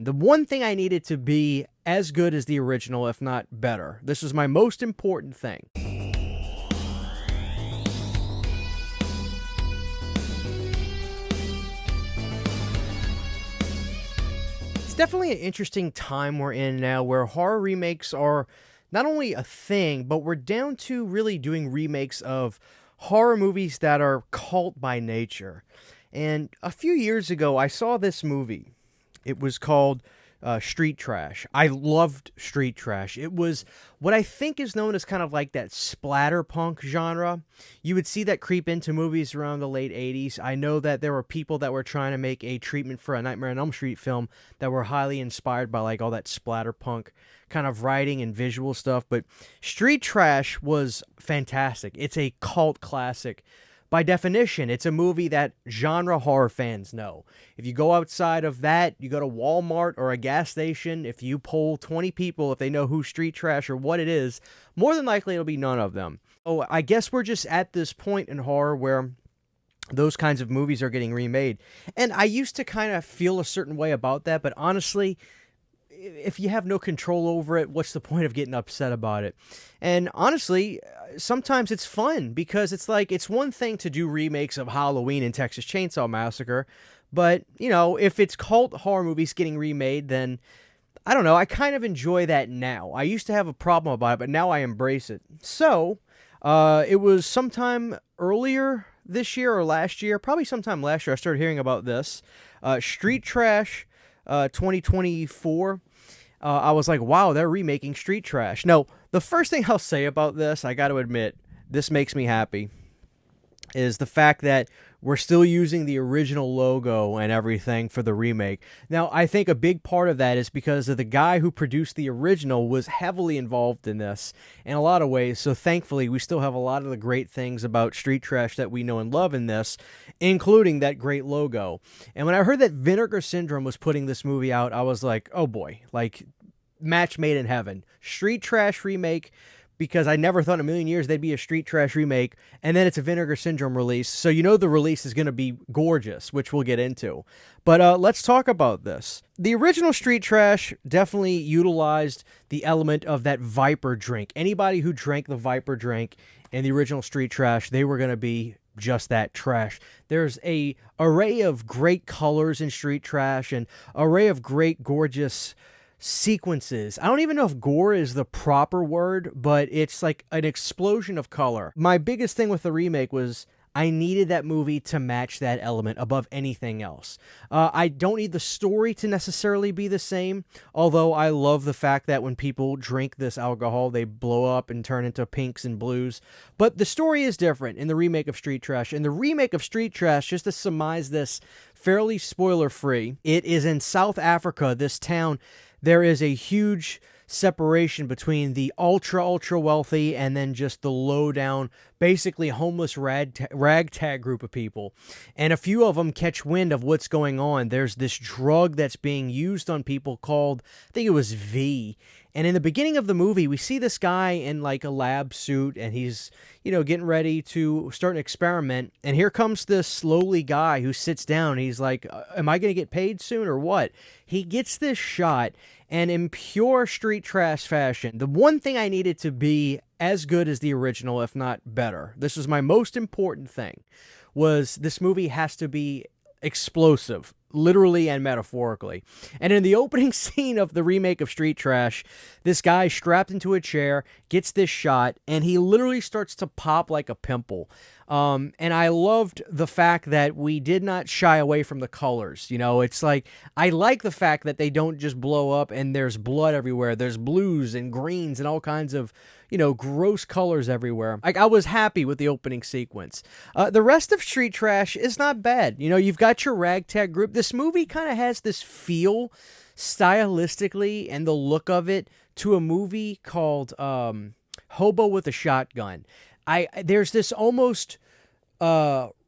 The one thing I needed to be as good as the original, if not better. This was my most important thing. It's definitely an interesting time we're in now where horror remakes are not only a thing, but we're down to really doing remakes of horror movies that are cult by nature. And a few years ago, I saw this movie. It was called Street Trash. I loved Street Trash. It was what I think is known as kind of like that splatterpunk genre. You would see that creep into movies around the late 80s. I know that there were people that were trying to make a treatment for a Nightmare on Elm Street film that were highly inspired by like all that splatterpunk kind of writing and visual stuff. But Street Trash was fantastic. It's a cult classic. By definition, it's a movie that genre horror fans know. If you go outside of that, you go to Walmart or a gas station, if you poll 20 people if they know who Street Trash or what it is, more than likely it'll be none of them. Oh, I guess we're just at this point in horror where those kinds of movies are getting remade. And I used to kind of feel a certain way about that, but honestly, if you have no control over it, what's the point of getting upset about it? And honestly, sometimes it's fun because it's like, it's one thing to do remakes of Halloween and Texas Chainsaw Massacre, but, you know, if it's cult horror movies getting remade, then I don't know, I kind of enjoy that now. I used to have a problem about it, but now I embrace it. So, it was sometime earlier this year or last year, probably sometime last year, I started hearing about this. Street Trash 2024. I was like, wow, they're remaking Street Trash. No, the first thing I'll say about this, I got to admit, this makes me happy, is the fact that we're still using the original logo and everything for the remake. Now, I think a big part of that is because of the guy who produced the original was heavily involved in this in a lot of ways, so thankfully we still have a lot of the great things about Street Trash that we know and love in this, including that great logo. And when I heard that Vinegar Syndrome was putting this movie out, I was like, oh boy, like, match made in heaven. Street Trash remake, because I never thought in a million years they'd be a Street Trash remake, and then it's a Vinegar Syndrome release, so you know the release is going to be gorgeous, which we'll get into. But let's talk about this. The original Street Trash definitely utilized the element of that Viper drink. Anybody who drank the Viper drink in the original Street Trash, they were going to be just that trash. There's a array of great colors in Street Trash, and array of great, gorgeous sequences. I don't even know if gore is the proper word, but it's like an explosion of color. My biggest thing with the remake was I needed that movie to match that element above anything else. I don't need the story to necessarily be the same, although I love the fact that when people drink this alcohol, they blow up and turn into pinks and blues. But the story is different in the remake of Street Trash. In the remake of Street Trash, just to surmise this fairly spoiler-free, it is in South Africa, this town. There is a huge separation between the ultra wealthy and then just the low down, basically homeless ragtag group of people. And a few of them catch wind of what's going on. There's this drug that's being used on people called, I think it was V. And in the beginning of the movie, we see this guy in like a lab suit, and he's, you know, getting ready to start an experiment. And here comes this lowly guy who sits down. He's like, am I going to get paid soon or what? He gets this shot, and in pure Street Trash fashion, the one thing I needed to be as good as the original, if not better, this was my most important thing, was this movie has to be explosive, literally and metaphorically. And in the opening scene of the remake of Street Trash, this guy strapped into a chair gets this shot, and he literally starts to pop like a pimple. And I loved the fact that we did not shy away from the colors. You know, it's like, I like the fact that they don't just blow up and there's blood everywhere. There's blues and greens and all kinds of, you know, gross colors everywhere. Like, I was happy with the opening sequence. The rest of Street Trash is not bad. You know, you've got your ragtag group. This movie kind of has this feel stylistically and the look of it to a movie called Hobo with a Shotgun. There's this almost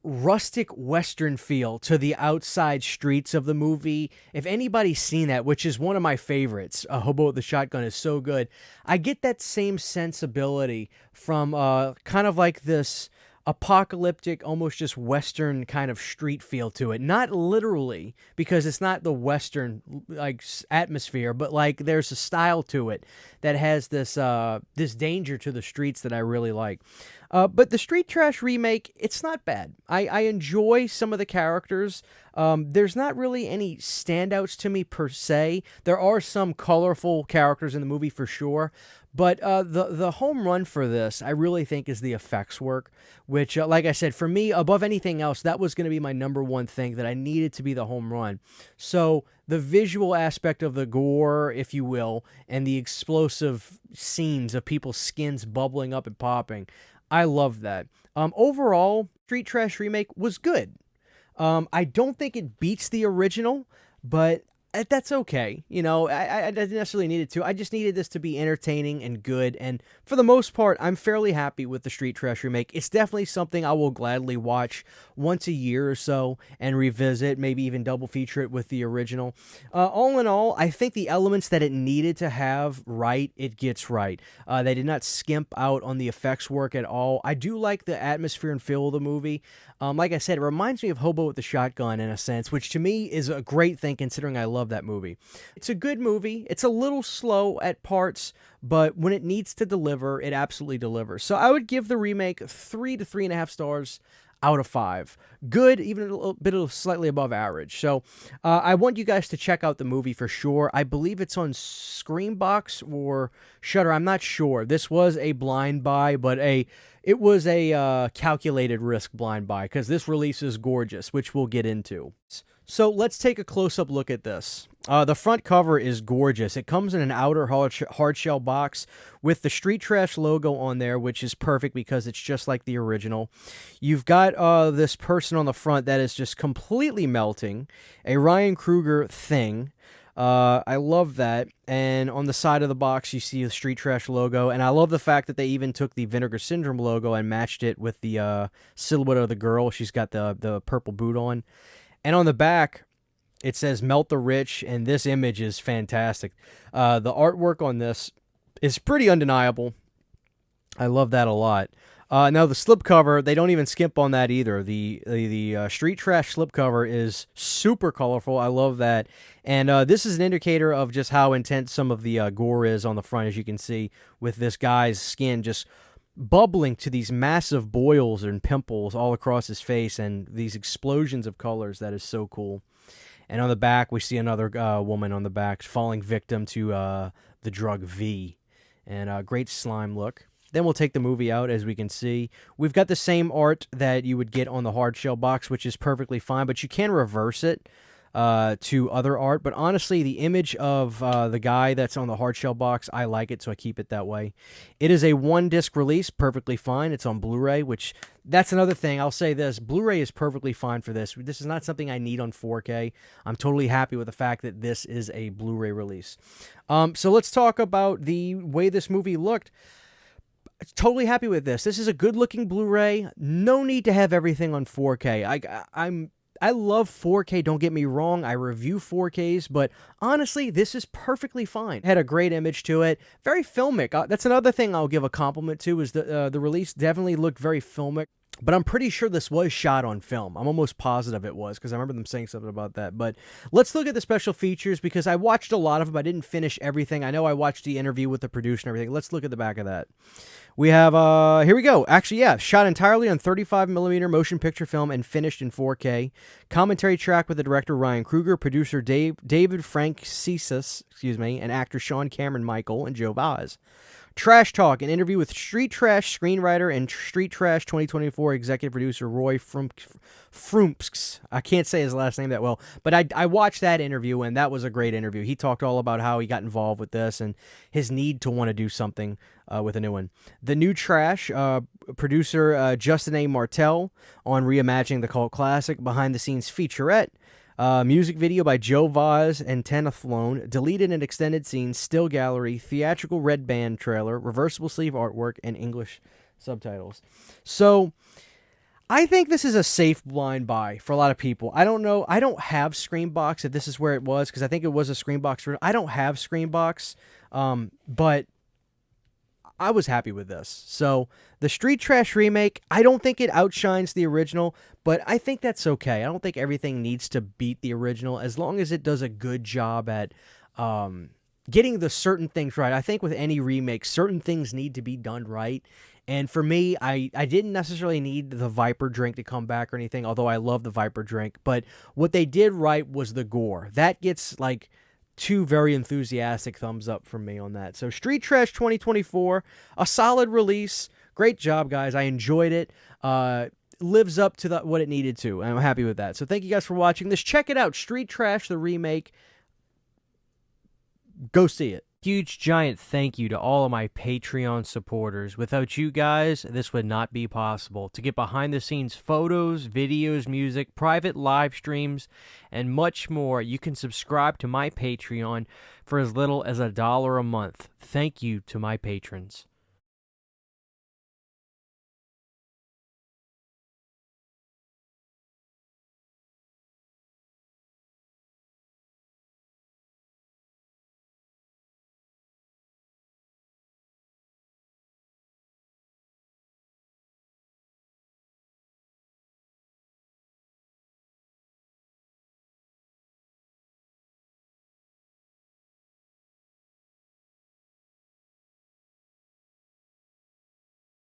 rustic Western feel to the outside streets of the movie. If anybody's seen that, which is one of my favorites, Hobo with the Shotgun is so good. I get that same sensibility from kind of like this apocalyptic, almost just Western kind of street feel to it. Not literally, because it's not the Western like atmosphere, but like there's a style to it that has this danger to the streets that I really like. But the Street Trash remake, it's not bad. I enjoy some of the characters. There's not really any standouts to me per se. There are some colorful characters in the movie for sure. But the home run for this, I really think, is the effects work, which, like I said, for me, above anything else, that was going to be my number one thing that I needed to be the home run. So the visual aspect of the gore, if you will, and the explosive scenes of people's skins bubbling up and popping, I love that. Overall, Street Trash Remake was good. I don't think it beats the original, but that's okay. You know, I didn't necessarily need it to. I just needed this to be entertaining and good. And for the most part, I'm fairly happy with the Street Trash remake. It's definitely something I will gladly watch once a year or so and revisit, maybe even double feature it with the original. All in all, I think the elements that it needed to have right, it gets right. They did not skimp out on the effects work at all. I do like the atmosphere and feel of the movie. Like I said, it reminds me of Hobo with the Shotgun in a sense, which to me is a great thing considering I love that movie. It's a good movie. It's a little slow at parts, but when it needs to deliver, it absolutely delivers. So I would give the remake 3 to 3.5 stars out of 5. Good, even a little bit of slightly above average. So I want you guys to check out the movie for sure. I believe it's on Screambox or Shudder. I'm not sure. This was a blind buy, but it was a calculated risk blind buy because this release is gorgeous, which we'll get into. So let's take a close-up look at this. The front cover is gorgeous. It comes in an outer hardshell box with the Street Trash logo on there, which is perfect because it's just like the original. You've got this person on the front that is just completely melting, a Ryan Krueger thing. I love that. And on the side of the box, you see the Street Trash logo. And I love the fact that they even took the Vinegar Syndrome logo and matched it with the silhouette of the girl. She's got the purple boot on. And on the back, it says Melt the Rich, and this image is fantastic. The artwork on this is pretty undeniable. I love that a lot. Now, the slipcover, they don't even skimp on that either. The Street Trash slipcover is super colorful. I love that. And this is an indicator of just how intense some of the gore is on the front, as you can see, with this guy's skin just bubbling to these massive boils and pimples all across his face and these explosions of colors. That is so cool. And on the back, we see another woman on the back falling victim to the drug V. And great slime look. Then we'll take the movie out, as we can see. We've got the same art that you would get on the hard shell box, which is perfectly fine, but you can reverse it to other art. But honestly, the image of the guy that's on the hard shell box, I like it, so I keep it that way. It is a 1-disc release, perfectly fine. It's on Blu-ray, which that's another thing. I'll say this. Blu-ray is perfectly fine for this. This is not something I need on 4K. I'm totally happy with the fact that this is a Blu-ray release. So let's talk about the way this movie looked. Totally happy with this. This is a good-looking Blu-ray. No need to have everything on 4K. I love 4K, don't get me wrong. I review 4Ks, but honestly, this is perfectly fine. It had a great image to it. Very filmic. That's another thing I'll give a compliment to, is the release definitely looked very filmic. But I'm pretty sure this was shot on film. I'm almost positive it was, because I remember them saying something about that. But let's look at the special features, because I watched a lot of them. I didn't finish everything. I know I watched the interview with the producer and everything. Let's look at the back of that. We have, here we go. Actually, yeah, shot entirely on 35mm motion picture film and finished in 4K. Commentary track with the director Ryan Krueger, producer David Franciscus, and actor Sean Cameron Michael and Joe Vaz. Trash Talk, an interview with Street Trash screenwriter and Street Trash 2024 executive producer Roy Frumpsks. I can't say his last name that well, but I watched that interview, and that was a great interview. He talked all about how he got involved with this and his need to want to do something with a new one. The New Trash, producer Justin A. Martell on reimagining the cult classic, behind-the-scenes featurette. Music video by Joe Vaz and Tenathlone, deleted and extended scenes, still gallery, theatrical red band trailer, reversible sleeve artwork, and English subtitles. So, I think this is a safe blind buy for a lot of people. I don't know. I don't have Screambox if this is where it was, because I think it was a Screambox. I don't have Screambox, but I was happy with this. So the Street Trash remake, I don't think it outshines the original, but I think that's okay. I don't think everything needs to beat the original as long as it does a good job at getting the certain things right. I think with any remake, certain things need to be done right. And for me, I didn't necessarily need the Viper drink to come back or anything, although I love the Viper drink. But what they did right was the gore. That gets like 2 very enthusiastic thumbs up from me on that. So Street Trash 2024, a solid release. Great job, guys. I enjoyed it. Lives up to what it needed to, and I'm happy with that. So thank you guys for watching this. Check it out, Street Trash, the remake. Go see it. Huge, giant thank you to all of my Patreon supporters. Without you guys, this would not be possible. To get behind-the-scenes photos, videos, music, private live streams, and much more, you can subscribe to my Patreon for as little as $1 a month. Thank you to my patrons.